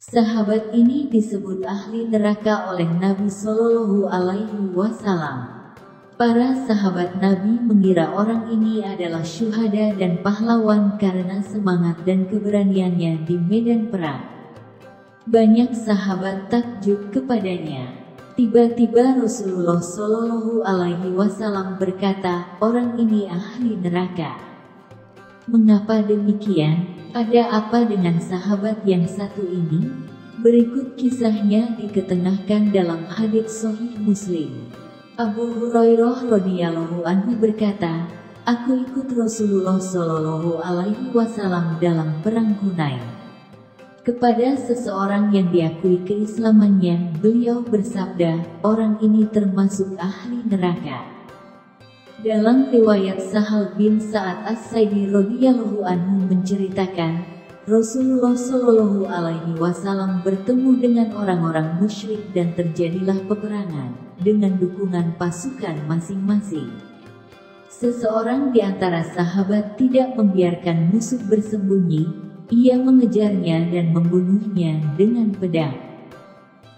Sahabat ini disebut ahli neraka oleh Nabi Shallallahu Alaihi Wasallam. Para sahabat Nabi mengira orang ini adalah syuhada dan pahlawan karena semangat dan keberaniannya di medan perang. Banyak sahabat takjub kepadanya. Tiba-tiba Rasulullah Shallallahu Alaihi Wasallam berkata, orang ini ahli neraka. Mengapa demikian? Ada apa dengan sahabat yang satu ini? Berikut kisahnya diketengahkan dalam hadits Sahih Muslim. Abu Hurairah radhiyallahu anhu berkata, aku ikut Rasulullah Shallallahu Alaihi Wasallam dalam perang Hunain. Kepada seseorang yang diakui keislamannya, beliau bersabda, orang ini termasuk ahli neraka. Dalam riwayat Sahal bin Sa'ad As-Sa'idi radhiyallahu anhu menceritakan, Rasulullah Shallallahu Alaihi Wasallam bertemu dengan orang-orang musyrik dan terjadilah peperangan dengan dukungan pasukan masing-masing. Seseorang di antara sahabat tidak membiarkan musuh bersembunyi, ia mengejarnya dan membunuhnya dengan pedang.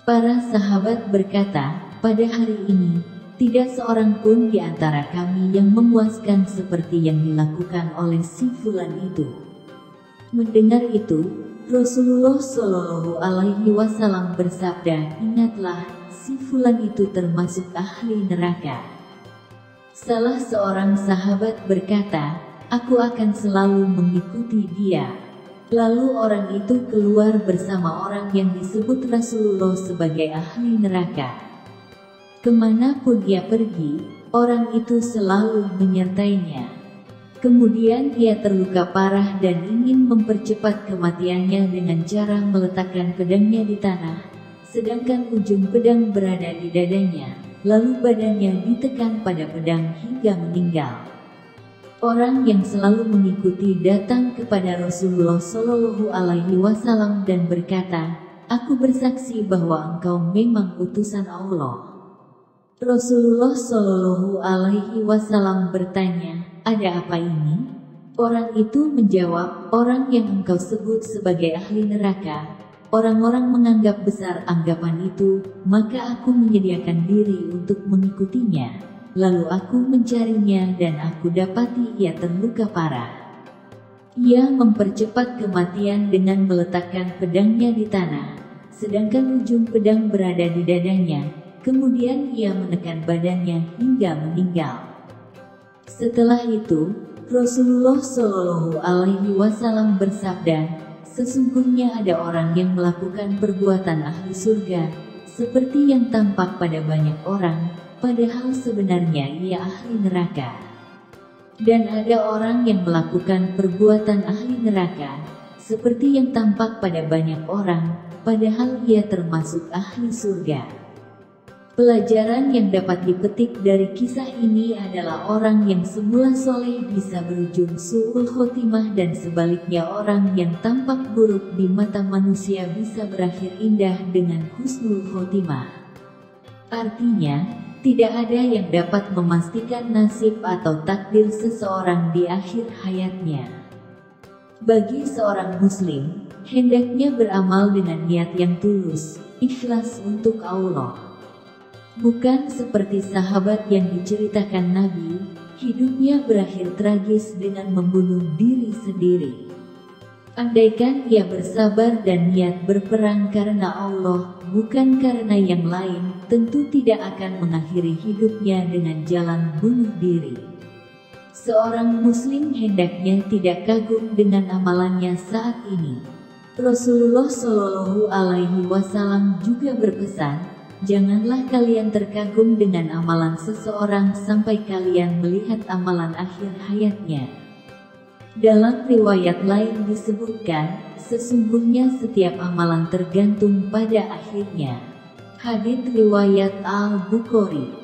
Para sahabat berkata, pada hari ini, tidak seorang pun di antara kami yang memuaskan seperti yang dilakukan oleh si fulan itu. Mendengar itu, Rasulullah Shallallahu Alaihi Wasallam bersabda, ingatlah, si fulan itu termasuk ahli neraka. Salah seorang sahabat berkata, aku akan selalu mengikuti dia. Lalu orang itu keluar bersama orang yang disebut Rasulullah sebagai ahli neraka. Kemanapun ia pergi, orang itu selalu menyertainya. Kemudian ia terluka parah dan ingin mempercepat kematiannya dengan cara meletakkan pedangnya di tanah, sedangkan ujung pedang berada di dadanya, lalu badannya ditekan pada pedang hingga meninggal. Orang yang selalu mengikuti datang kepada Rasulullah Shallallahu Alaihi Wasallam dan berkata, aku bersaksi bahwa engkau memang utusan Allah. Rasulullah Shallallahu Alaihi Wasallam bertanya, ada apa ini? Orang itu menjawab, orang yang engkau sebut sebagai ahli neraka. Orang-orang menganggap besar anggapan itu, maka aku menyediakan diri untuk mengikutinya. Lalu aku mencarinya dan aku dapati ia terluka parah. Ia mempercepat kematian dengan meletakkan pedangnya di tanah, sedangkan ujung pedang berada di dadanya. Kemudian ia menekan badannya hingga meninggal. Setelah itu, Rasulullah Shallallahu Alaihi Wasallam bersabda, sesungguhnya ada orang yang melakukan perbuatan ahli surga, seperti yang tampak pada banyak orang, padahal sebenarnya ia ahli neraka. Dan ada orang yang melakukan perbuatan ahli neraka, seperti yang tampak pada banyak orang, padahal ia termasuk ahli surga. Pelajaran yang dapat dipetik dari kisah ini adalah orang yang semula soleh bisa berujung su'ul khotimah dan sebaliknya orang yang tampak buruk di mata manusia bisa berakhir indah dengan husnul khotimah. Artinya, tidak ada yang dapat memastikan nasib atau takdir seseorang di akhir hayatnya. Bagi seorang muslim, hendaknya beramal dengan niat yang tulus, ikhlas untuk Allah. Bukan seperti sahabat yang diceritakan Nabi, hidupnya berakhir tragis dengan membunuh diri sendiri. Andaikan ia bersabar dan niat berperang karena Allah, bukan karena yang lain, tentu tidak akan mengakhiri hidupnya dengan jalan bunuh diri. Seorang muslim hendaknya tidak kagum dengan amalannya saat ini. Rasulullah Shallallahu Alaihi Wasallam juga berpesan, janganlah kalian terkagum dengan amalan seseorang sampai kalian melihat amalan akhir hayatnya. Dalam riwayat lain disebutkan, sesungguhnya setiap amalan tergantung pada akhirnya. Hadits riwayat Al-Bukhari.